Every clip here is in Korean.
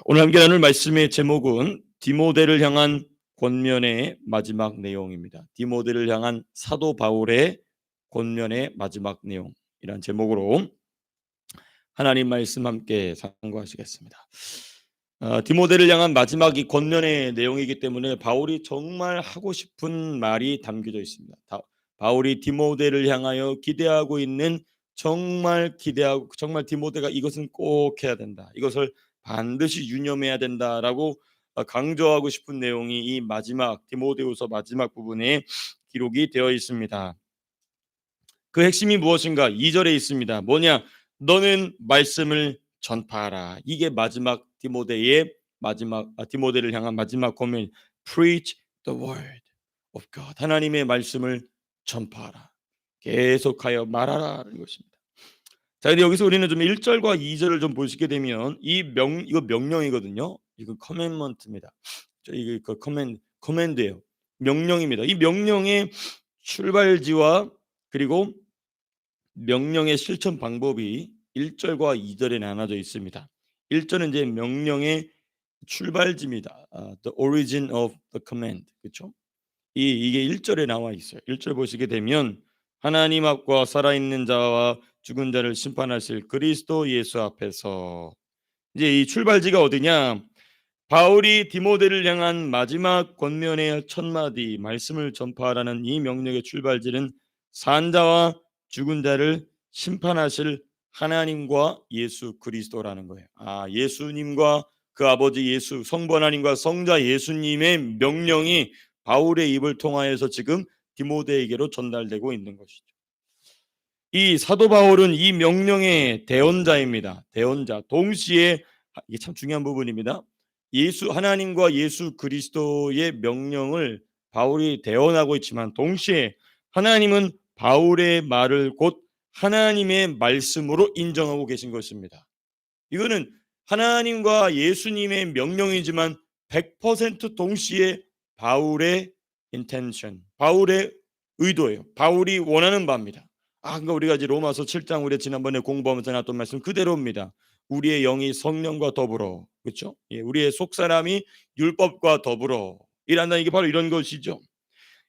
오늘 함께 나눌 말씀의 제목은 디모데를 향한 권면의 마지막 내용입니다. 디모데를 향한 사도 바울의 권면의 마지막 내용이란 제목으로 하나님 말씀 함께 상고하시겠습니다. 디모데를 향한 마지막 이 권면의 내용이기 때문에 바울이 정말 하고 싶은 말이 담겨져 있습니다. 바울이 디모데를 향하여 기대하고 있는 정말 디모데가 이것은 꼭 해야 된다. 이것을 반드시 유념해야 된다라고 강조하고 싶은 내용이 이 마지막 디모데후서 마지막 부분에 기록이 되어 있습니다. 그 핵심이 무엇인가? 2절에 있습니다. 뭐냐? 너는 말씀을 전파하라. 이게 마지막 디모데를 향한 마지막 권면. Preach the word of God. 하나님의 말씀을 전파하라. 계속하여 말하라는 것입니다. 자, 근데 여기서 우리는 좀 1절과 2절을 좀 보시게 되면 이거 명령이거든요. 이거 커맨먼트입니다. 이게 그 커맨드예요. 명령입니다. 이 명령의 출발지와 그리고 명령의 실천 방법이 1절과 2절에 나눠져 있습니다. 1절은 이제 명령의 출발지입니다. The origin of the command. 그렇죠? 이게 1절에 나와 있어요. 1절 보시게 되면 하나님 앞과 살아있는 자와 죽은 자를 심판하실 그리스도 예수 앞에서, 이제 이 출발지가 어디냐? 바울이 디모데를 향한 마지막 권면의 첫 마디 말씀을 전파하라는 이 명령의 출발지는 산자와 죽은 자를 심판하실 하나님과 예수 그리스도라는 거예요. 예수님과 그 아버지 예수, 성부 하나님과 성자 예수님의 명령이 바울의 입을 통하여서 지금 디모데에게로 전달되고 있는 것이죠. 이 사도 바울은 이 명령의 대언자입니다. 대언자. 동시에 이게 참 중요한 부분입니다. 하나님과 예수 그리스도의 명령을 바울이 대언하고 있지만 동시에 하나님은 바울의 말을 곧 하나님의 말씀으로 인정하고 계신 것입니다. 이거는 하나님과 예수님의 명령이지만 100% 동시에 바울의 intention, 바울의 의도예요. 바울이 원하는 바입니다. 그러니까 우리가 이제 로마서 7장 우리 지난번에 공부하면서 나눴던 말씀 그대로입니다. 우리의 영이 성령과 더불어, 그렇죠? 우리의 속사람이 율법과 더불어 일한다. 이게 바로 이런 것이죠.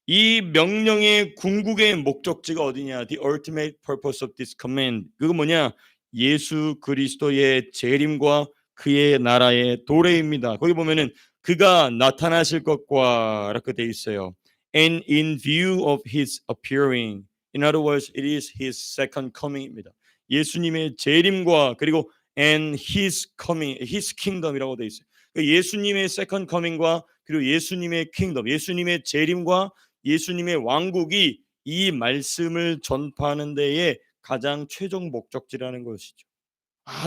이 명령의 궁극의 목적지가 어디냐? The ultimate purpose of this command. 그거 뭐냐? 예수 그리스도의 재림과 그의 나라의 도래입니다. 거기 보면은 그가 나타나실 것과 이렇게 돼 있어요. And in view of his appearing. In other words, it is his second coming입니다. 예수님의 재림과 그리고 and his coming, his kingdom이라고 돼 있어요. 예수님의 second coming과 그리고 예수님의 kingdom, 예수님의 재림과 예수님의 왕국이 이 말씀을 전파하는 데에 가장 최종 목적지라는 것이죠.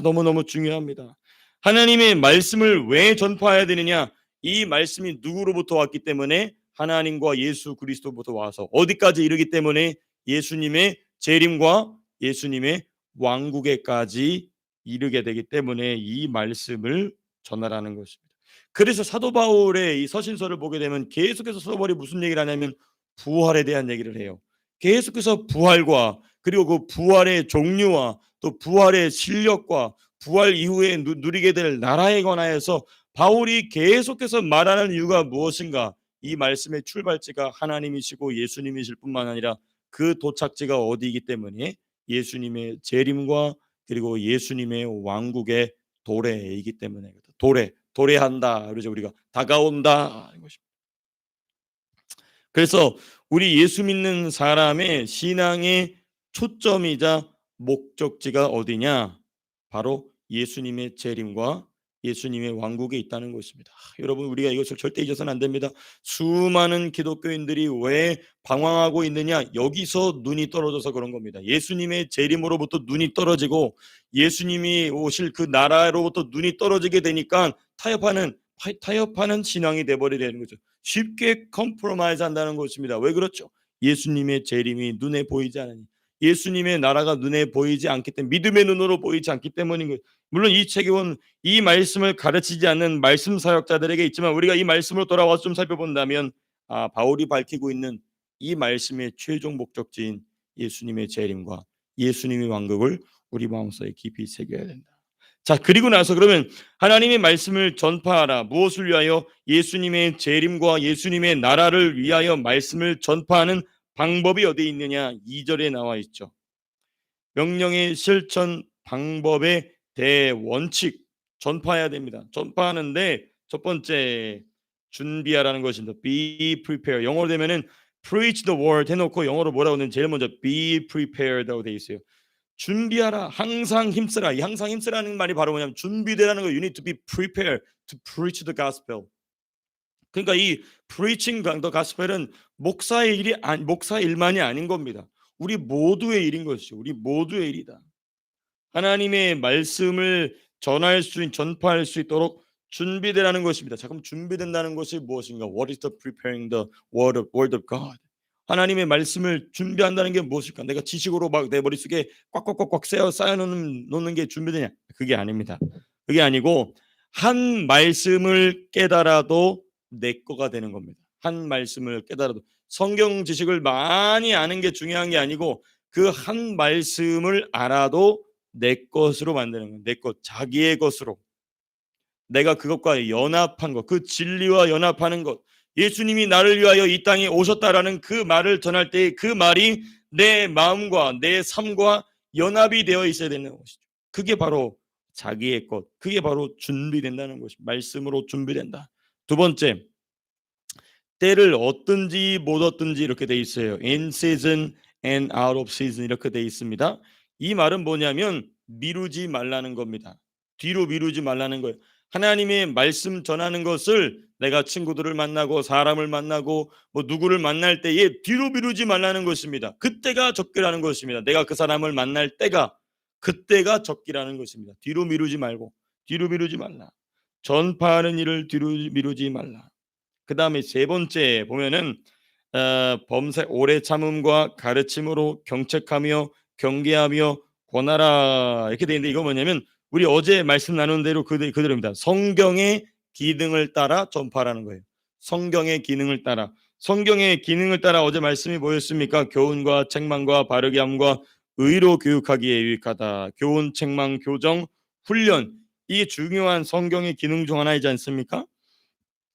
너무너무 중요합니다. 하나님의 말씀을 왜 전파해야 되느냐? 이 말씀이 누구로부터 왔기 때문에 하나님과 예수 그리스도부터 와서 어디까지 이르기 때문에 예수님의 재림과 예수님의 왕국에까지 이르게 되기 때문에 이 말씀을 전하라는 것입니다. 그래서 사도 바울의 이 서신서를 보게 되면 계속해서 사도 바울이 무슨 얘기를 하냐면 부활에 대한 얘기를 해요. 계속해서 부활과 그리고 그 부활의 종류와 또 부활의 실력과 부활 이후에 누리게 될 나라에 관하여서 바울이 계속해서 말하는 이유가 무엇인가? 이 말씀의 출발지가 하나님이시고 예수님이실 뿐만 아니라 그 도착지가 어디이기 때문에 예수님의 재림과 그리고 예수님의 왕국의 도래이기 때문에 도래한다. 그러죠. 우리가 다가온다. 그래서 우리 예수 믿는 사람의 신앙의 초점이자 목적지가 어디냐? 바로 예수님의 재림과 예수님의 왕국에 있다는 것입니다. 여러분, 우리가 이것을 절대 잊어서는 안 됩니다. 수많은 기독교인들이 왜 방황하고 있느냐? 여기서 눈이 떨어져서 그런 겁니다. 예수님의 재림으로부터 눈이 떨어지고 예수님이 오실 그 나라로부터 눈이 떨어지게 되니까 타협하는 신앙이 돼버리는 거죠. 쉽게 컴프로마이즈 한다는 것입니다. 왜 그렇죠? 예수님의 재림이 눈에 보이지 않으니, 예수님의 나라가 눈에 보이지 않기 때문에, 믿음의 눈으로 보이지 않기 때문인 거예요. 물론 이 책은 이 말씀을 가르치지 않는 말씀 사역자들에게 있지만 우리가 이 말씀으로 돌아와서 좀 살펴본다면 바울이 밝히고 있는 이 말씀의 최종 목적지인 예수님의 재림과 예수님의 왕국을 우리 마음속에 깊이 새겨야 된다. 자, 그리고 나서 그러면 하나님의 말씀을 전파하라. 무엇을 위하여? 예수님의 재림과 예수님의 나라를 위하여 말씀을 전파하는 방법이 어디에 있느냐? 2절에 나와 있죠. 명령의 실천 방법의 대원칙 전파해야 됩니다. 전파하는데 첫 번째 준비하라는 것입니다. Be prepared. 영어로 되면은 preach the word 해놓고 영어로 뭐라고 하면 제일 먼저 be prepared라고 돼 있어요. 준비하라. 항상 힘쓰라. 이 항상 힘쓰라는 말이 바로 뭐냐면 준비되라는 거. You need to be prepared to preach the gospel. 그러니까 이 preaching the gospel은 목사의 일만이 아닌 겁니다. 우리 모두의 일인 것이죠. 우리 모두의 일이다. 하나님의 말씀을 전파할 수 있도록 준비되라는 것입니다. 자, 그럼 준비된다는 것이 무엇인가? What is the preparing the word of God? 하나님의 말씀을 준비한다는 게 무엇일까? 내가 지식으로 막 내 머릿속에 꽉꽉꽉꽉 쌓여 놓는 게 준비되냐? 그게 아닙니다. 그게 아니고 한 말씀을 깨달아도 내 거가 되는 겁니다. 한 말씀을 깨달아도 성경 지식을 많이 아는 게 중요한 게 아니고 그 한 말씀을 알아도 내 것으로 만드는 거예요. 내 것, 자기의 것으로. 내가 그것과 연합한 것, 그 진리와 연합하는 것. 예수님이 나를 위하여 이 땅에 오셨다라는 그 말을 전할 때 그 말이 내 마음과 내 삶과 연합이 되어 있어야 되는 것이죠. 그게 바로 자기의 것, 그게 바로 준비된다는 것입니다. 말씀으로 준비된다. 두 번째, 때를 얻든지 못 얻든지 이렇게 돼 있어요. In season and out of season 이렇게 돼 있습니다. 이 말은 뭐냐면 미루지 말라는 겁니다. 뒤로 미루지 말라는 거예요. 하나님의 말씀 전하는 것을 내가 친구들을 만나고 사람을 만나고 뭐 누구를 만날 때에 뒤로 미루지 말라는 것입니다. 그때가 적기라는 것입니다. 내가 그 사람을 만날 때가 그때가 적기라는 것입니다. 뒤로 미루지 말고 뒤로 미루지 말라. 전파하는 일을 뒤로 미루지 말라. 그 다음에 세 번째 보면은 범사 오래 참음과 가르침으로 경책하며 경계하며 권하라 이렇게 되어 있는데 이거 뭐냐면 우리 어제 말씀 나눈 대로 그대로입니다. 성경의 기능을 따라 전파하라는 거예요. 성경의 기능을 따라. 성경의 기능을 따라 어제 말씀이 뭐였습니까? 교훈과 책망과 바르게 함과 의로 교육하기에 유익하다. 교훈, 책망, 교정, 훈련 이게 중요한 성경의 기능 중 하나이지 않습니까?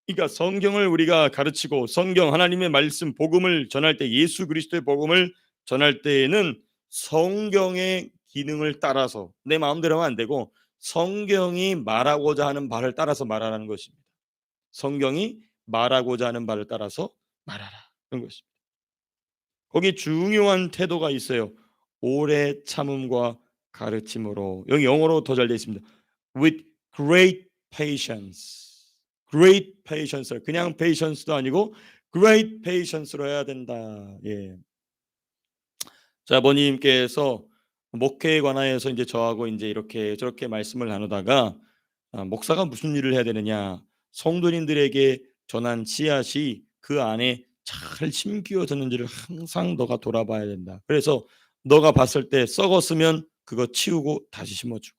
그러니까 성경을 우리가 가르치고 성경 하나님의 말씀 복음을 전할 때 예수 그리스도의 복음을 전할 때에는 성경의 기능을 따라서 내 마음대로 하면 안 되고 성경이 말하고자 하는 바를 따라서 말하라는 것입니다. 성경이 말하고자 하는 바를 따라서 말하라 그런 것입니다. 거기 중요한 태도가 있어요. 오래 참음과 가르침으로. 여기 영어로 더 잘 되어 있습니다. With great patience. Great patience. 그냥 patience도 아니고 great patience로 해야 된다. 예. 자, 아버님께서 목회에 관하여서 이제 저하고 이제 이렇게 저렇게 말씀을 나누다가 목사가 무슨 일을 해야 되느냐? 성도님들에게 전한 씨앗이 그 안에 잘 심기어졌는지를 항상 너가 돌아봐야 된다. 그래서 너가 봤을 때 썩었으면 그거 치우고 다시 심어주고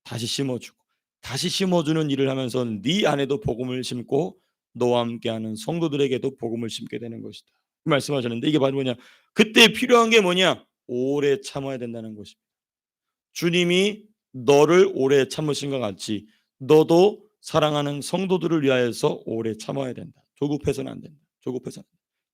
다시 심어주고 다시 심어주는 일을 하면서 네 안에도 복음을 심고 너와 함께하는 성도들에게도 복음을 심게 되는 것이다. 그 말씀하셨는데 이게 바로 뭐냐? 그때 필요한 게 뭐냐? 오래 참아야 된다는 것입니다. 주님이 너를 오래 참으신 것 같이 너도 사랑하는 성도들을 위하여서 오래 참아야 된다. 조급해서는 안 된다. 조급해서는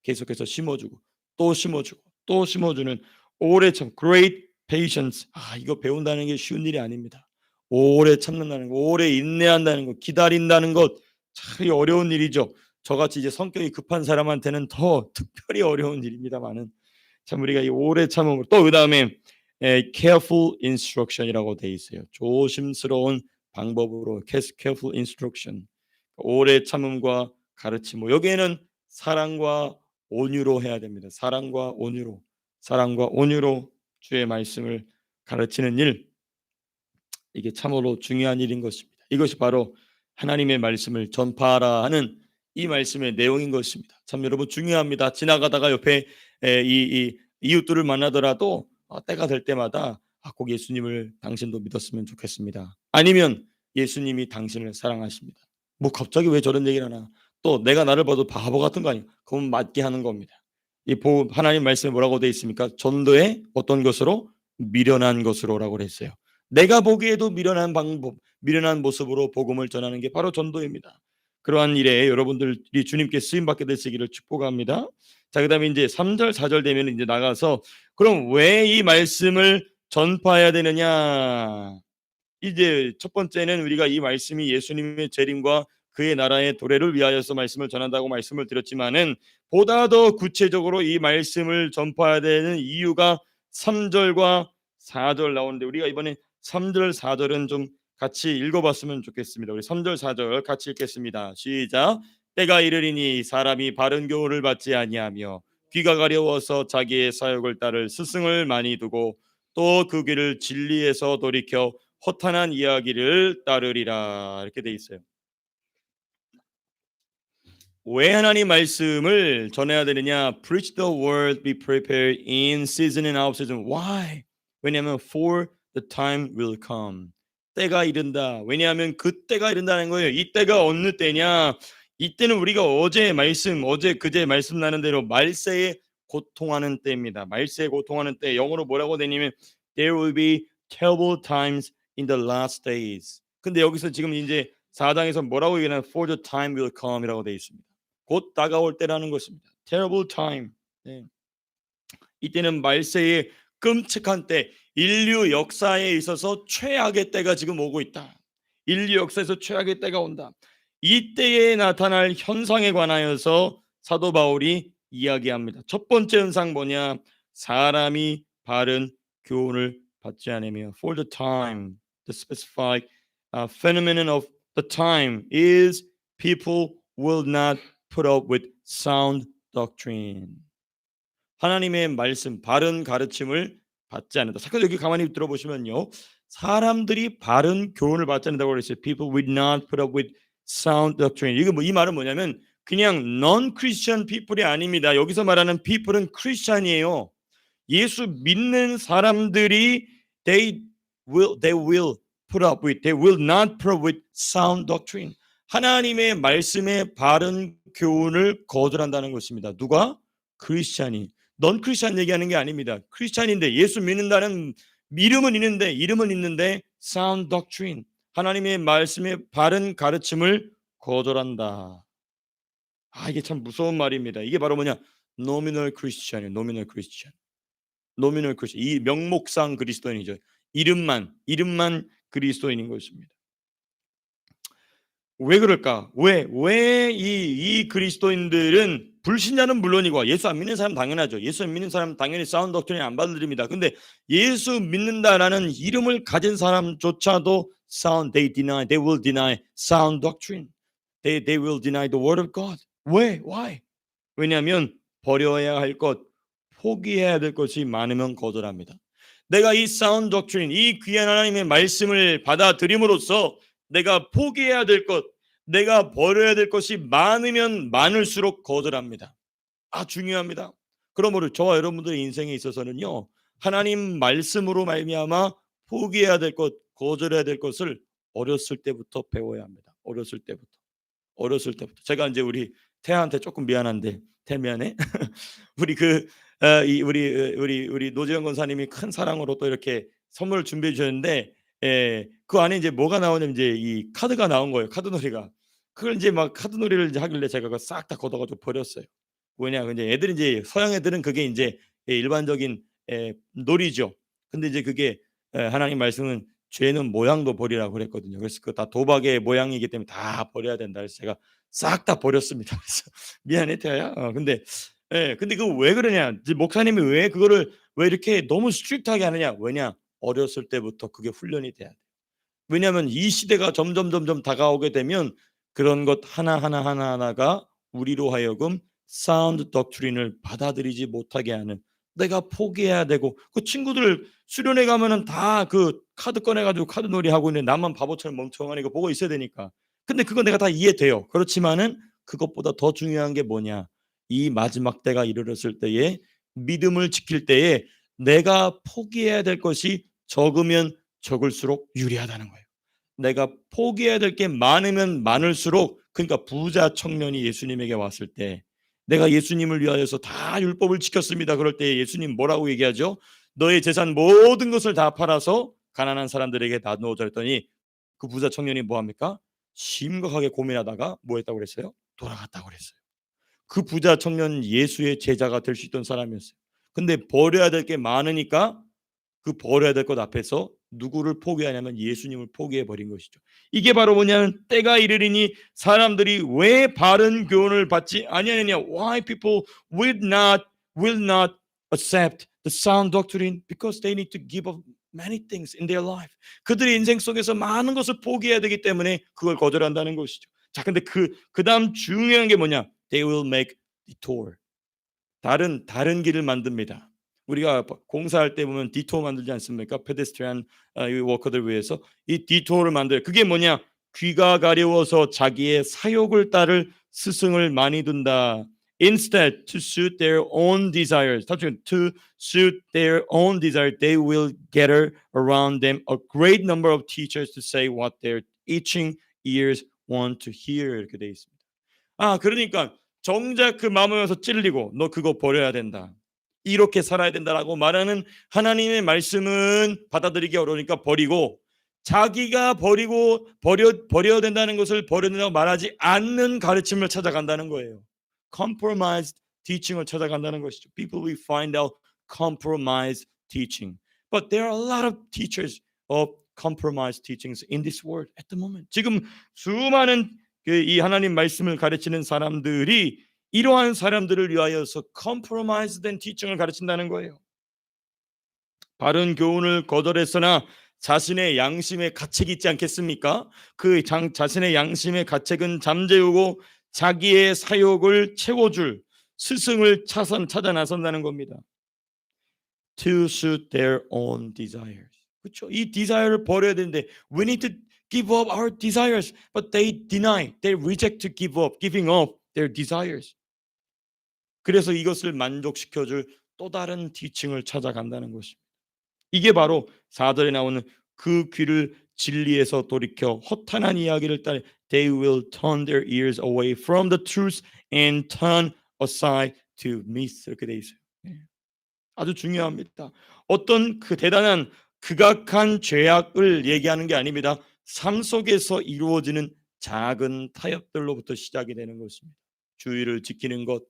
계속해서 심어주고 또 심어주고 또 심어주는 오래 참 great patience. 이거 배운다는 게 쉬운 일이 아닙니다. 오래 참는다는 거, 오래 인내한다는 것, 기다린다는 것 참 어려운 일이죠. 저같이 이제 성격이 급한 사람한테는 더 특별히 어려운 일입니다만은 참 우리가 이 오래 참음으로 또 그다음에 careful instruction이라고 돼 있어요. 조심스러운 방법으로 careful instruction. 오래 참음과 가르침. 여기에는 사랑과 온유로 해야 됩니다. 사랑과 온유로 주의 말씀을 가르치는 일. 이게 참으로 중요한 일인 것입니다. 이것이 바로 하나님의 말씀을 전파하라 하는 이 말씀의 내용인 것입니다. 참 여러분 중요합니다. 지나가다가 옆에 이 이웃들을 만나더라도 때가 될 때마다 꼭 예수님을 당신도 믿었으면 좋겠습니다. 아니면 예수님이 당신을 사랑하십니다. 뭐 갑자기 왜 저런 얘기를 하나? 또 내가 나를 봐도 바보 같은 거 아니야? 그건 맞게 하는 겁니다. 하나님 말씀에 뭐라고 되어 있습니까? 전도의 어떤 것으로 미련한 것으로라고 했어요. 내가 보기에도 미련한 방법, 미련한 모습으로 복음을 전하는 게 바로 전도입니다. 그러한 일에 여러분들이 주님께 쓰임 받게 되시기를 축복합니다. 자, 그다음에 이제 3절, 4절 되면 이제 나가서 그럼 왜 이 말씀을 전파해야 되느냐? 이제 첫 번째는 우리가 이 말씀이 예수님의 재림과 그의 나라의 도래를 위하여서 말씀을 전한다고 말씀을 드렸지만은 보다 더 구체적으로 이 말씀을 전파해야 되는 이유가 3절과 4절 나오는데 우리가 이번에 3절, 4절은 좀 같이 읽어봤으면 좋겠습니다. 우리 3절, 4절 같이 읽겠습니다. 시작. 때가 이르리니 사람이 바른 교훈을 받지 아니하며 귀가 가려워서 자기의 사역을 따를 스승을 많이 두고 또 그 귀를 진리에서 돌이켜 허탄한 이야기를 따르리라 이렇게 돼 있어요. 왜 하나님 말씀을 전해야 되느냐? Preach the word, be prepared in season and out of season. Why? 왜냐하면 for the time will come. 때가 이른다. 왜냐하면 그 때가 이른다는 거예요. 이 때가 어느 때냐? 이때는 우리가 어제 말씀, 어제 그제 말씀 나는 대로 말세에 고통하는 때입니다. 말세에 고통하는 때 영어로 뭐라고 되냐면 There will be terrible times in the last days. 근데 여기서 지금 이제 4장에서 뭐라고 얘기하냐면 For the time will come이라고 되어 있습니다. 곧 다가올 때라는 것입니다. Terrible time. 네. 이때는 말세의 끔찍한 때, 인류 역사에 있어서 최악의 때가 지금 오고 있다. 인류 역사에서 최악의 때가 온다. 이 때에 나타날 현상에 관하여서 사도 바울이 이야기합니다. 첫 번째 현상 뭐냐? 사람이 바른 교훈을 받지 않으며 For the time, the specific phenomenon of the time is people will not put up with sound doctrine. 하나님의 말씀, 바른 가르침을 받지 않는다. 잠깐 여기 가만히 들어보시면요. 사람들이 바른 교훈을 받지 않는다고 그랬어요. People will not put up with sound doctrine. 이거 이 말은 뭐냐면 그냥 non-Christian people이 아닙니다. 여기서 말하는 people은 크리스찬이에요. 예수 믿는 사람들이 they will put up with, they will not put up with sound doctrine. 하나님의 말씀의 바른 교훈을 거절한다는 것입니다. 누가? 크리스찬이. 넌 크리스찬 얘기하는 게 아닙니다. 크리스찬인데 예수 믿는다는 이름은 있는데 sound doctrine. 하나님의 말씀의 바른 가르침을 거절한다. 이게 참 무서운 말입니다. 이게 바로 뭐냐? nominal Christian이에요. nominal Christian. nominal Christian. 이 명목상 그리스도인이죠. 이름만 그리스도인인 것입니다. 왜 그럴까? 왜 이 그리스도인들은 불신자는 물론이고 예수 안 믿는 사람 당연하죠. 예수 안 믿는 사람 당연히 사운드 독트린 안 받아들입니다. 근데 예수 믿는다라는 이름을 가진 사람조차도 they will deny sound doctrine. They will deny the word of God. 왜? Why? 왜냐하면 버려야 할 것, 포기해야 될 것이 많으면 거절합니다. 내가 이 sound doctrine, 이 귀한 하나님의 말씀을 받아들임으로써 내가 포기해야 될 것, 내가 버려야 될 것이 많으면 많을수록 거절합니다. 중요합니다. 그러므로 저와 여러분들의 인생에 있어서는요. 하나님 말씀으로 말미암아 포기해야 될 것, 거절해야 될 것을 어렸을 때부터 배워야 합니다. 어렸을 때부터. 제가 이제 우리 태아한테 조금 미안한데 미안해. 우리 노재현 권사님이 큰 사랑으로 또 이렇게 선물을 준비해 주셨는데 그 안에 이제 뭐가 나오냐면 이제 이 카드가 나온 거예요. 카드놀이가. 그걸 이제 막 카드놀이를 이제 하길래 제가 그거 싹 다 걷어가지고 버렸어요. 왜냐, 이제 애들이 이제 서양 애들은 그게 이제 일반적인 놀이죠. 근데 이제 그게 하나님 말씀은 죄는 모양도 버리라고 그랬거든요. 그래서 그거 다 도박의 모양이기 때문에 다 버려야 된다. 그래서 제가 싹 다 버렸습니다. 그래서 미안해 태아야. 근데 그거 왜 그러냐? 목사님이 왜 그거를 왜 이렇게 너무 스트릭트하게 하느냐? 왜냐? 어렸을 때부터 그게 훈련이 돼야 돼. 왜냐하면 이 시대가 점점 다가오게 되면 그런 것 하나하나가 우리로 하여금 사운드 doctrine을 받아들이지 못하게 하는, 내가 포기해야 되고, 그 친구들 수련회 가면은 다 그 카드 꺼내가지고 카드놀이 하고 있는데 나만 바보처럼 멍청한 이거 보고 있어야 되니까. 근데 그거 내가 다 이해돼요. 그렇지만은 그것보다 더 중요한 게 뭐냐? 이 마지막 때가 이르렀을 때에 믿음을 지킬 때에 내가 포기해야 될 것이 적으면 적을수록 유리하다는 거예요. 내가 포기해야 될 게 많으면 많을수록, 그러니까 부자 청년이 예수님에게 왔을 때 내가 예수님을 위하여서 다 율법을 지켰습니다. 그럴 때 예수님 뭐라고 얘기하죠? 너의 재산 모든 것을 다 팔아서 가난한 사람들에게 나누어져 했더니 그 부자 청년이 뭐 합니까? 심각하게 고민하다가 뭐 했다고 그랬어요? 돌아갔다고 그랬어요. 그 부자 청년 예수의 제자가 될 수 있던 사람이었어요. 근데 버려야 될 게 많으니까 그 버려야 될 것 앞에서 누구를 포기하냐면 예수님을 포기해 버린 것이죠. 이게 바로 뭐냐면 때가 이르리니 사람들이 왜 바른 교훈을 받지 아니하느냐? Why people will not accept the sound doctrine? Because they need to give up many things in their life. 그들의 인생 속에서 많은 것을 포기해야 되기 때문에 그걸 거절한다는 것이죠. 자, 근데 그다음 중요한 게 뭐냐? They will make detour. 다른 길을 만듭니다. 우리가 공사할 때 보면 디토어 만들지 않습니까? 페데스트리안 이 워커들 위해서 이 디토어를 만들어요. 그게 뭐냐? 귀가 가려워서 자기의 사욕을 따를 스승을 많이 둔다. Instead, to suit their own desires, to suit their own desire, they will gather around them a great number of teachers to say what their itching ears want to hear. 이렇게 돼 있습니다. 그러니까 정작 그 마음에서 찔리고 너 그거 버려야 된다. 이렇게 살아야 된다라고 말하는 하나님의 말씀은 받아들이기 어려우니까 버리고 자기가 버려야 된다는 것을 버려야 된다고 말하지 않는 가르침을 찾아간다는 거예요. Compromised teaching을 찾아간다는 것이죠. People will find out compromised teaching. But there are a lot of teachers of compromised teachings in this world at the moment. 지금 수많은 이 하나님 말씀을 가르치는 사람들이 이러한 사람들을 위하여서 compromised된 teaching을 가르친다는 거예요. 바른 교훈을 거절했으나 자신의 양심의 가책이 있지 않겠습니까? 자신의 양심의 가책은 잠재우고 자기의 사욕을 채워줄 스승을 찾아 나선다는 겁니다. To suit their own desires. 그렇죠? 이 desire를 버려야 되는데 we need to give up our desires, but they reject to giving up their desires. 그래서 이것을 만족시켜줄 또 다른 티칭을 찾아간다는 것입니다. 이게 바로 4절에 나오는 그 귀를 진리에서 돌이켜 허탄한 이야기를 따라 they will turn their ears away from the truth and turn aside to myths. 이렇게 돼 있어요. 아주 중요합니다. 어떤 그 대단한 극악한 죄악을 얘기하는 게 아닙니다. 삶 속에서 이루어지는 작은 타협들로부터 시작이 되는 것입니다. 주의를 지키는 것,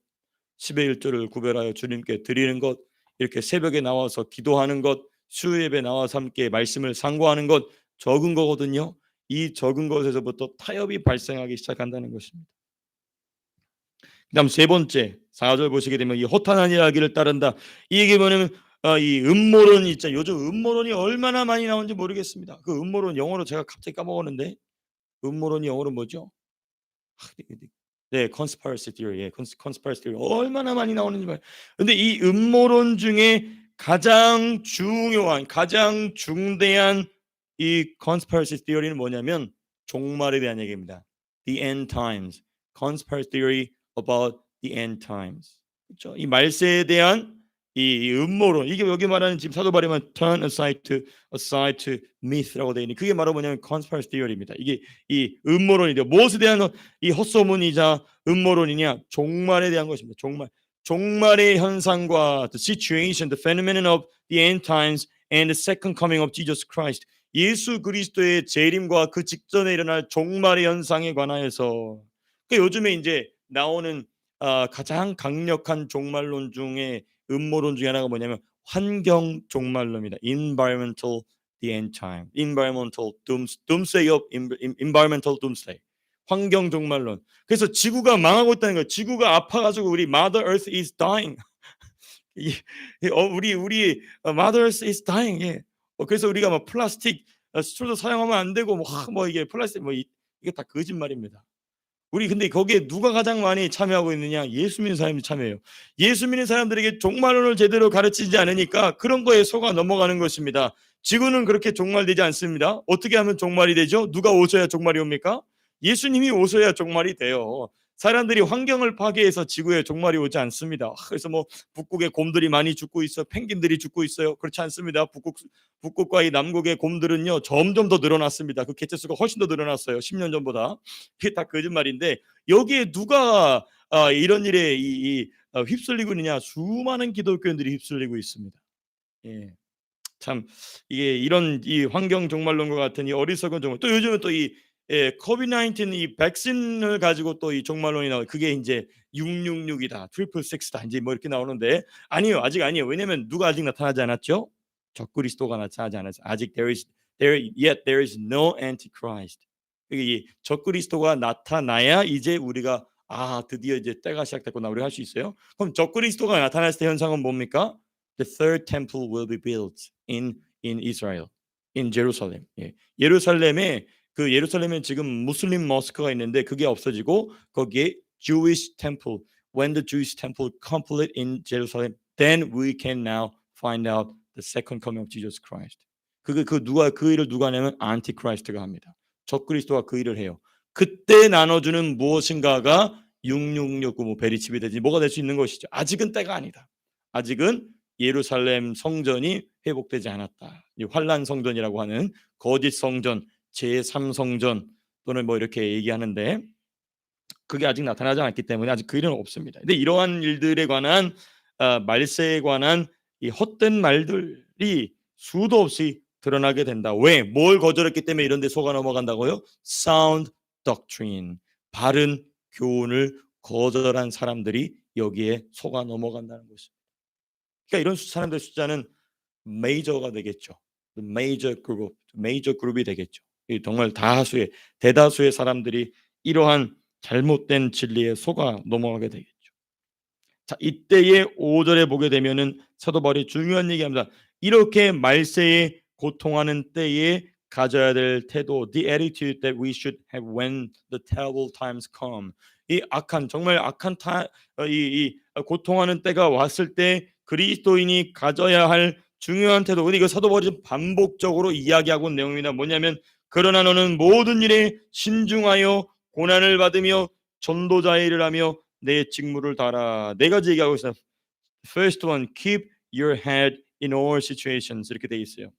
10의 1조를 구별하여 주님께 드리는 것, 이렇게 새벽에 나와서 기도하는 것, 수요예배 나와서 함께 말씀을 상고하는 것, 적은 거거든요. 이 적은 것에서부터 타협이 발생하기 시작한다는 것입니다. 그다음 세 번째 4절 보시게 되면 이 허탄한 이야기를 따른다. 이게 뭐냐면 이 음모론이 있죠. 요즘 음모론이 얼마나 많이 나오는지 모르겠습니다. 그 음모론 영어로 제가 갑자기 까먹었는데 음모론이 영어로 뭐죠? 네, conspiracy theory. 예, conspiracy theory 얼마나 많이 나오는지 말. 근데 이 음모론 중에 가장 중요한, 가장 중대한 이 conspiracy theory는 뭐냐면 종말에 대한 얘기입니다. The end times. Conspiracy theory about the end times. 그렇죠? 이 말세에 대한 이 음모론, 이게 여기 말하는 지금 사도 바리면 turn aside to myth라고 되어 있는 그게 바로 뭐냐면 conspiracy theory입니다. 이게 이 음모론이죠. 무엇에 대한 이 헛소문이자 음모론이냐? 종말에 대한 것입니다. 종말의 현상과 the situation, the phenomenon of the end times and the second coming of Jesus Christ. 예수 그리스도의 재림과 그 직전에 일어날 종말의 현상에 관하여서 그러니까 요즘에 이제 나오는 가장 강력한 종말론 중에 음모론 중에 하나가 뭐냐면 환경 종말론입니다. Environmental the end time, environmental doomsday of environmental doomsday. 환경 종말론. 그래서 지구가 망하고 있다는 거예요. 지구가 아파가지고 우리 Mother Earth is dying. 우리 Mother Earth is dying. 예. 그래서 우리가 뭐 플라스틱 스트로도 사용하면 안 되고 뭐 이게 플라스틱 이게 다 거짓말입니다. 우리 근데 거기에 누가 가장 많이 참여하고 있느냐? 예수 믿는 사람이 참여해요. 예수 믿는 사람들에게 종말론을 제대로 가르치지 않으니까 그런 거에 속아 넘어가는 것입니다. 지구는 그렇게 종말되지 않습니다. 어떻게 하면 종말이 되죠? 누가 오셔야 종말이 옵니까? 예수님이 오셔야 종말이 돼요. 사람들이 환경을 파괴해서 지구에 종말이 오지 않습니다. 그래서 뭐 북극에 곰들이 많이 죽고 있어요. 펭귄들이 죽고 있어요. 그렇지 않습니다. 북극과 이 남극의 곰들은요 점점 더 늘어났습니다. 그 개체수가 훨씬 더 늘어났어요. 10년 전보다. 그게 다 거짓말인데 여기에 누가 이런 일에 휩쓸리고 있느냐? 수많은 기독교인들이 휩쓸리고 있습니다. 예. 참 이게 이런 이 환경 종말론과 같은 이 어리석은 종말 또 요즘은 또 이 코비드 19 이 백신을 가지고 또 이 종말론이 나와요. 그게 인제 666이다. 666다. 인제 뭐 이렇게 나오는데 아니에요. 아직 아니에요. 왜냐면 누가 아직 나타나지 않았죠? 적그리스도가 나타나지 않았어요. 아직 there is no antichrist. 그게 이 적그리스도가 나타나야 이제 우리가 '아 드디어 이제 때가 시작됐구나.' 우리가 할 수 있어요. 그럼 적그리스도가 나타났을 때 현상은 뭡니까? The third temple will be built in Israel, in Jerusalem. 예. 예루살렘에 그 예루살렘에 지금 무슬림 머스크가 있는데 그게 없어지고 거기에 Jewish temple. When the Jewish temple complete in Jerusalem, then we can now find out the second coming of Jesus Christ. 그게 그 일을 누가 하냐면 안티크라이스트가 합니다. 적그리스도가 그 일을 해요. 그때 나눠주는 무엇인가가 666, 뭐 베리칩이 되지 뭐가 될 수 있는 것이죠. 아직은 때가 아니다. 아직은 예루살렘 성전이 회복되지 않았다. 이 환란 성전이라고 하는 거짓 성전, 제3성전 또는 뭐 이렇게 얘기하는데 그게 아직 나타나지 않았기 때문에 아직 그 일은 없습니다. 근데 이러한 일들에 관한 말세에 관한 이 헛된 말들이 수도 없이 드러나게 된다. 왜? 뭘 거절했기 때문에 이런 데 속아 넘어간다고요? Sound doctrine. 바른 교훈을 거절한 사람들이 여기에 속아 넘어간다는 것입니다. 그러니까 이런 사람들 숫자는 메이저가 되겠죠. 메이저 그룹이 되겠죠. 정말 대다수의 사람들이 이러한 잘못된 진리에 속아 넘어가게 되겠죠. 자, 이때의 5절에 보게 되면은 사도 바울이 중요한 얘기합니다. 이렇게 말세에 고통하는 때에 가져야 될 태도, the attitude that we should have when the terrible times come. 이 악한 정말 악한 고통하는 때가 왔을 때 그리스도인이 가져야 할 중요한 태도. 근데 이거 사도 바울이 반복적으로 이야기하고 있는 내용입니다. 뭐냐면 그러나 너는 모든 일에 신중하여 고난을 받으며 전도자의 일을 하며 내 직무를 다하라. 네 가지 얘기하고 있어요. First one, keep your head in all situations. 이렇게 돼 있어요.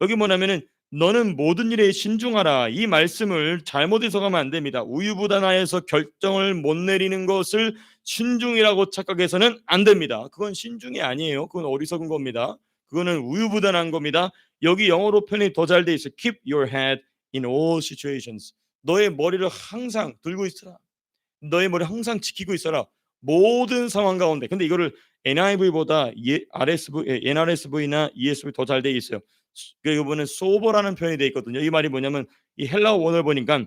여기 뭐냐면은 너는 모든 일에 신중하라. 이 말씀을 잘못 해석하면 안 됩니다. 우유부단하여서 결정을 못 내리는 것을 신중이라고 착각해서는 안 됩니다. 그건 신중이 아니에요. 그건 어리석은 겁니다. 그거는 우유부단한 겁니다. 여기 영어로 표현이 더 잘 돼 있어요. Keep your head in all situations. 너의 머리를 항상 들고 있으라. 너의 머리 항상 지키고 있어라. 모든 상황 가운데. 근데 이거를 NIV보다 NRSV나 ESV 더 잘 돼 있어요. 이번에 소버라는 표현이 돼 있거든요. 이 말이 뭐냐면 이 헬라어 원어를 보니까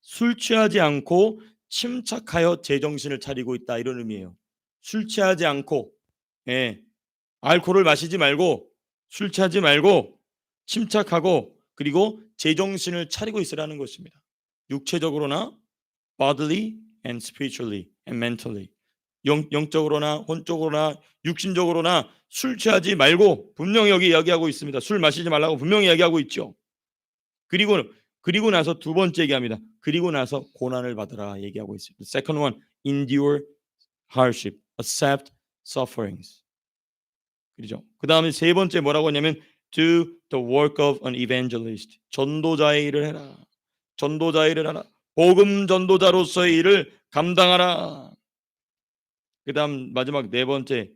술 취하지 않고 침착하여 제정신을 차리고 있다 이런 의미예요. 술 취하지 않고 예. 알코올을 마시지 말고 술 취하지 말고 침착하고 그리고 제정신을 차리고 있으라는 것입니다. 육체적으로나 bodily and spiritually and mentally. 영적으로나 혼적으로나 육신적으로나 술 취하지 말고 분명히 여기 이야기하고 있습니다. 술 마시지 말라고 분명히 이야기하고 있죠. 그리고 나서 두 번째 얘기합니다. 그리고 나서 고난을 받으라 얘기하고 있습니다. Second one, endure hardship, accept sufferings. 그렇죠. 그다음에 세 번째 뭐라고 하냐면 do the work of an evangelist. 전도자의 일을 해라. 전도자의 일을 하라. 복음 전도자로서의 일을 감당하라. 그다음 마지막 네 번째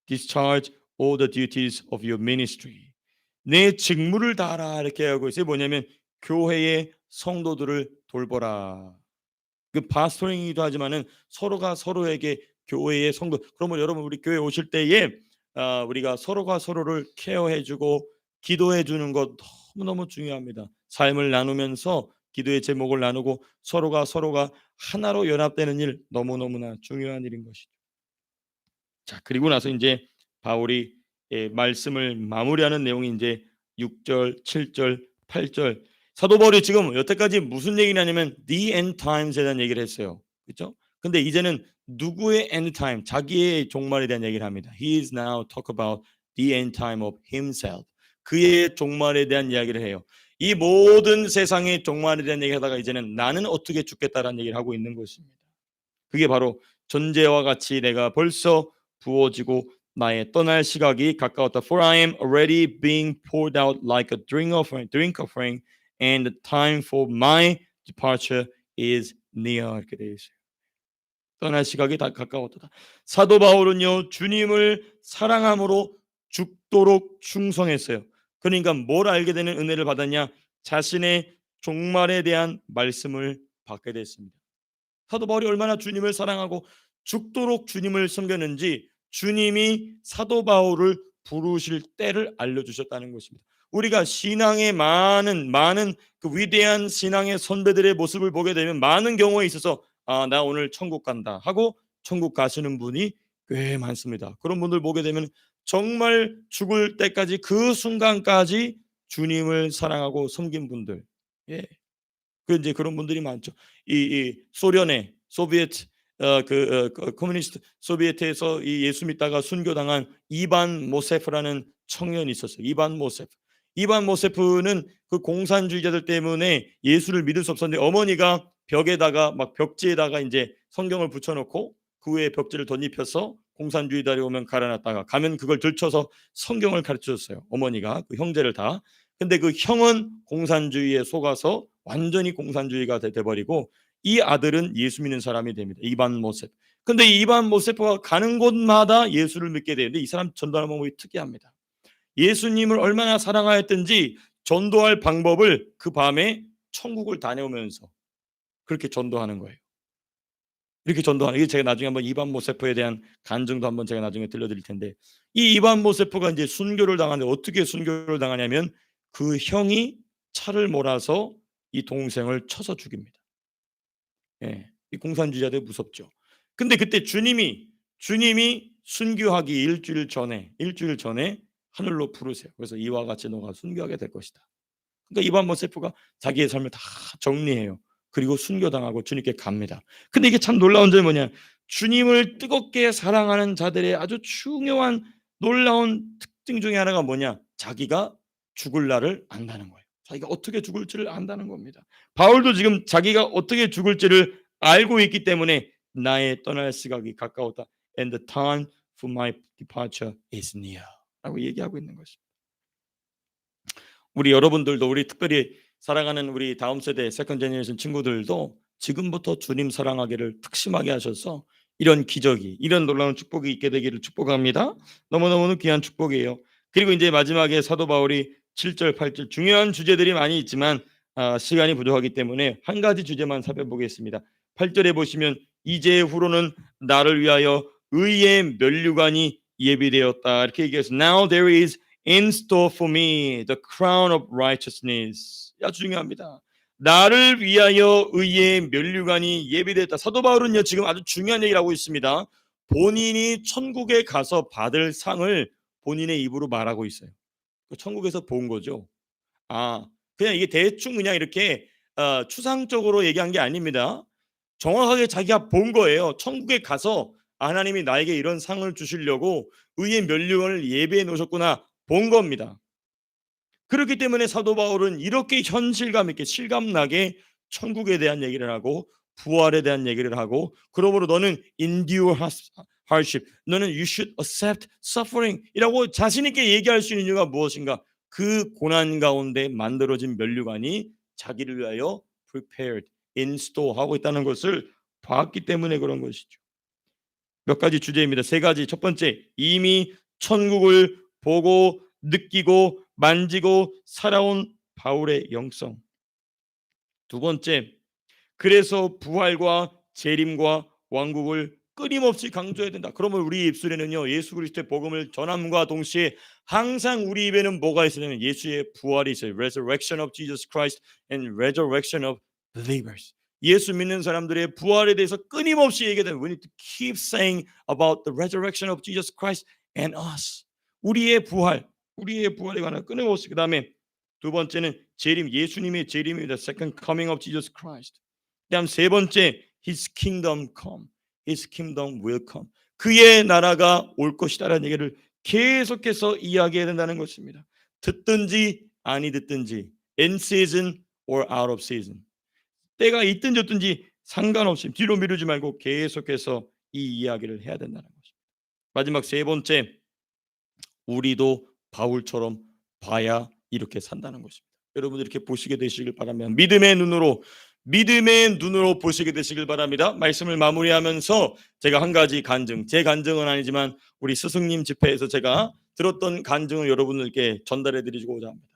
discharge all the duties of your ministry. 내 직무를 다하라 이렇게 하고 있어요. 뭐냐면 교회의 성도들을 돌보라. 그 파스토링이기도 하지만은 서로가 서로에게 교회의 성도. 그러면 여러분 우리 교회 오실 때에 우리가 서로가 서로를 케어해주고 기도해주는 것 너무너무 중요합니다. 삶을 나누면서 기도의 제목을 나누고 서로가 하나로 연합되는 일 너무너무나 중요한 일인 것이죠. 자, 그리고 나서 이제 바울이 말씀을 마무리하는 내용이 이제 6절, 7절, 8절. 사도 바울이 지금 여태까지 무슨 얘기를 하냐면 the end times에 대한 얘기를 했어요. 그렇죠? 근데 이제는 누구의 end time, 자기의 종말에 대한 얘기를 합니다. He is now talk about the end time of himself. 그의 종말에 대한 이야기를 해요. 이 모든 세상의 종말에 대한 얘기하다가 이제는 나는 어떻게 죽겠다라는 얘기를 하고 있는 것입니다. 그게 바로 전제와 같이 내가 벌써 부어지고 나의 떠날 시각이 가까웠다. For I am already being poured out like a drink offering, and the time for my departure is near. 이렇게 되어 있어요. 떠날 시각이 다 가까웠다. 사도 바울은요 주님을 사랑함으로 죽도록 충성했어요. 그러니까 뭘 알게 되는 은혜를 받았냐? 자신의 종말에 대한 말씀을 받게 됐습니다. 사도 바울이 얼마나 주님을 사랑하고 죽도록 주님을 섬겼는지 주님이 사도 바울을 부르실 때를 알려주셨다는 것입니다. 우리가 신앙의 많은 그 위대한 신앙의 선배들의 모습을 보게 되면 많은 경우에 있어서 나 오늘 천국 간다 하고 천국 가시는 분이 꽤 많습니다. 그런 분들 보게 되면 정말 죽을 때까지 그 순간까지 주님을 사랑하고 섬긴 분들, 예, 그 이제 그런 분들이 많죠. 이 소련의 소비에트 커뮤니스트 소비에트에서 이 예수 믿다가 순교당한 이반 모세프라는 청년이 있었어요. 이반 모세프. 이반 모세프는 그 공산주의자들 때문에 예수를 믿을 수 없었는데 어머니가 벽에다가 막 벽지에다가 이제 성경을 붙여놓고 그 위에 벽지를 덧입혀서 공산주의자들이 오면 갈아놨다가 가면 그걸 들춰서 성경을 가르쳐줬어요. 어머니가 그 형제를 다. 근데 그 형은 공산주의에 속아서 완전히 공산주의가 돼버리고 이 아들은 예수 믿는 사람이 됩니다. 이반 모세프. 근데 이반 모세프가 가는 곳마다 예수를 믿게 되는데 이 사람 전도하는 방법이 특이합니다. 예수님을 얼마나 사랑하였든지 전도할 방법을 그 밤에 천국을 다녀오면서 그렇게 전도하는 거예요. 이렇게 전도하는, 이게 제가 나중에 한번 이반 모세프에 대한 간증도 한번 제가 나중에 들려드릴 텐데, 이 이반 모세프가 이제 순교를 당하는데 어떻게 순교를 당하냐면 그 형이 차를 몰아서 이 동생을 쳐서 죽입니다. 예, 이 공산주의자들 무섭죠. 근데 그때 주님이 순교하기 일주일 전에 하늘로 부르세요. 그래서 이와 같이 너가 순교하게 될 것이다. 그러니까 이반 모세프가 자기의 삶을 다 정리해요. 그리고 순교당하고 주님께 갑니다. 근데 이게 참 놀라운 점이 뭐냐? 주님을 뜨겁게 사랑하는 자들의 아주 중요한 놀라운 특징 중에 하나가 뭐냐? 자기가 죽을 날을 안다는 거예요. 자기가 어떻게 죽을지를 안다는 겁니다. 바울도 지금 자기가 어떻게 죽을지를 알고 있기 때문에 나의 떠날 시각이 가까웠다. And the time for my departure is near. 라고 얘기하고 있는 것입니다. 우리 여러분들도, 우리 특별히 사랑하는 우리 다음 세대 세컨 제너레이션 친구들도 지금부터 주님 사랑하기를 특심하게 하셔서 이런 기적이, 이런 놀라운 축복이 있게 되기를 축복합니다. 너무너무 귀한 축복이에요. 그리고 이제 마지막에 사도 바울이 7절 8절 중요한 주제들이 많이 있지만 시간이 부족하기 때문에 한 가지 주제만 살펴보겠습니다. 8절에 보시면 이제후로는 나를 위하여 의의 면류관이 예비되었다 이렇게 얘기해서 Now there is in store for me the crown of righteousness. 아주 중요합니다. 나를 위하여 의의 면류관이 예비됐다. 사도 바울은요 지금 아주 중요한 얘기를 하고 있습니다. 본인이 천국에 가서 받을 상을 본인의 입으로 말하고 있어요. 천국에서 본 거죠. 그냥 이게 대충 그냥 이렇게 추상적으로 얘기한 게 아닙니다. 정확하게 자기가 본 거예요. 천국에 가서 하나님이 나에게 이런 상을 주시려고 의의 면류관을 예비해 놓으셨구나 본 겁니다. 그렇기 때문에 사도 바울은 이렇게 현실감 있게 실감나게 천국에 대한 얘기를 하고 부활에 대한 얘기를 하고, 그러므로 너는 endure hardship, 너는 you should accept suffering 이라고 자신 있게 얘기할 수 있는 이유가 무엇인가? 그 고난 가운데 만들어진 면류관이 자기를 위하여 prepared, in store 하고 있다는 것을 봤기 때문에 그런 것이죠. 몇 가지 주제입니다. 세 가지. 첫 번째, 이미 천국을 보고 느끼고 만지고 살아온 바울의 영성. 두 번째, 그래서 부활과 재림과 왕국을 끊임없이 강조해야 된다. 그러면 우리 입술에는요 예수 그리스도의 복음을 전함과 동시에 항상 우리 입에는 뭐가 있으냐면 예수의 부활이 있어요. Resurrection of Jesus Christ and resurrection of believers. 예수 믿는 사람들의 부활에 대해서 끊임없이 얘기하는, we need to keep saying about the resurrection of Jesus Christ and us. 우리의 부활에 관한 끊임없이. 그다음에 두 번째는 재림, 예수님의 재림입니다. Second coming of Jesus Christ. 그다음 세 번째, His kingdom come, His kingdom will come. 그의 나라가 올 것이다라는 얘기를 계속해서 이야기해야 된다는 것입니다. 듣든지 아니 듣든지, in season or out of season. 때가 있든지 없든지 상관없이 뒤로 미루지 말고 계속해서 이 이야기를 해야 된다는 것입니다. 마지막 세 번째, 우리도 바울처럼 봐야 이렇게 산다는 것입니다. 여러분들 이렇게 보시게 되시길 바라면 믿음의 눈으로 보시게 되시길 바랍니다. 말씀을 마무리하면서 제가 한 가지 간증, 제 간증은 아니지만 우리 스승님 집회에서 제가 들었던 간증을 여러분들께 전달해 드리고자 합니다.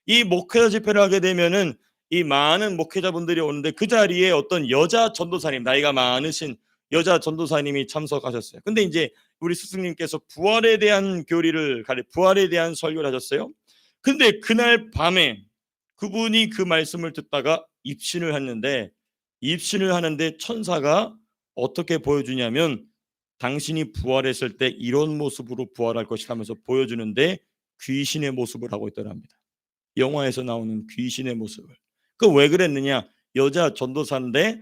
이 목회자 집회를 하게 되면은 이 많은 목회자분들이 오는데 그 자리에 어떤 여자 전도사님, 나이가 많으신 여자 전도사님이 참석하셨어요. 근데 이제 우리 스승님께서 부활에 대한 부활에 대한 설교를 하셨어요. 근데 그날 밤에 그분이 그 말씀을 듣다가 입신을 했는데, 입신을 하는데 천사가 어떻게 보여주냐면 당신이 부활했을 때 이런 모습으로 부활할 것이다 하면서 보여주는데 귀신의 모습을 하고 있더랍니다. 영화에서 나오는 귀신의 모습을. 그 왜 그랬느냐? 여자 전도사인데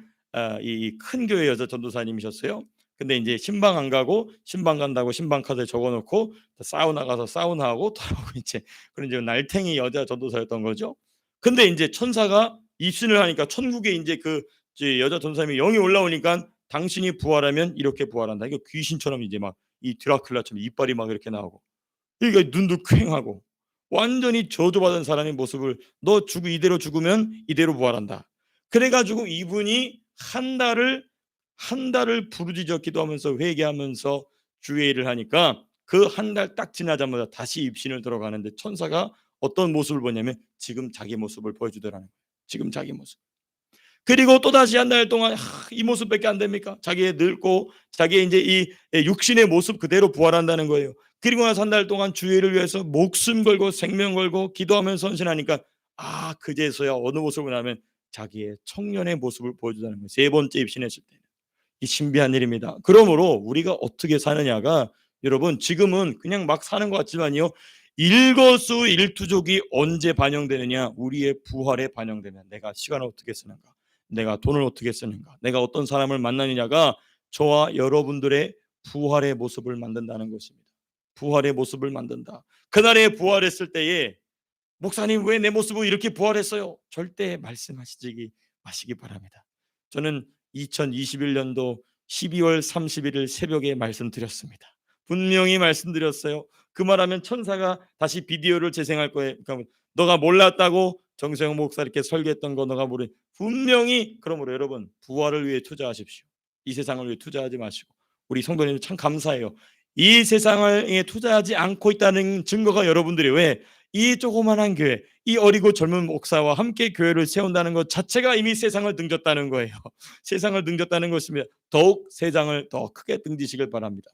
이 큰 교회 여자 전도사님이셨어요. 근데 이제 신방 안 가고 신방 간다고 신방 카드에 적어놓고 사우나 가서 사우나하고 돌아오고 이제 그런 이제 날탱이 여자 전도사였던 거죠. 근데 이제 천사가 입신을 하니까 천국에 이제 그 이제 여자 전도사님이 영이 올라오니까 당신이 부활하면 이렇게 부활한다. 이거 귀신처럼 이제 막 이 드라큘라처럼 이빨이 막 이렇게 나오고, 그러니까 눈도 퀭하고 완전히 저주받은 사람의 모습을, 너 이대로 죽으면 이대로 부활한다. 그래가지고 이분이 한 달을 부르짖어 기도하면서 회개하면서 주의를 하니까 그 한 달 딱 지나자마자 다시 입신을 들어가는데 천사가 어떤 모습을 보냐면 지금 자기 모습을 보여주더라는 거예요. 지금 자기 모습. 그리고 또다시 한 달 동안 이 모습밖에 안 됩니까? 자기의 늙고 자기의 이제 이 육신의 모습 그대로 부활한다는 거예요. 그리고 나서 한 달 동안 주의를 위해서 목숨 걸고 생명 걸고 기도하면서 헌신하니까 그제서야 어느 모습을 하면 자기의 청년의 모습을 보여주다는 거예요. 세 번째 입신했을 때. 이 신비한 일입니다. 그러므로 우리가 어떻게 사느냐가, 여러분 지금은 그냥 막 사는 것 같지만요, 일거수일투족이 언제 반영되느냐? 우리의 부활에 반영되면 내가 시간을 어떻게 쓰는가, 내가 돈을 어떻게 쓰는가, 내가 어떤 사람을 만나느냐가 저와 여러분들의 부활의 모습을 만든다는 것입니다. 부활의 모습을 만든다. 그날에 부활했을 때에 목사님 왜 내 모습을 이렇게 부활했어요? 절대 말씀하시지 마시기 바랍니다. 저는 2021년도 12월 31일 새벽에 말씀드렸습니다. 분명히 말씀드렸어요. 그 말하면 천사가 다시 비디오를 재생할 거예요. 그러니까 너가 몰랐다고 정세영 목사 이렇게 설교했던 거 너가 모르. 분명히. 그러므로 여러분 부활을 위해 투자하십시오. 이 세상을 위해 투자하지 마시고. 우리 성도님 참 감사해요. 이 세상에 투자하지 않고 있다는 증거가 여러분들이 왜 이 조그만한 교회, 이 어리고 젊은 목사와 함께 교회를 세운다는 것 자체가 이미 세상을 등졌다는 거예요. 세상을 등졌다는 것입니다. 더욱 세상을 더 크게 등지시길 바랍니다.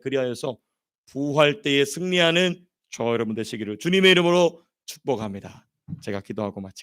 그리하여서 부활 때에 승리하는 저 여러분 되시기를 주님의 이름으로 축복합니다. 제가 기도하고 마치겠습니다.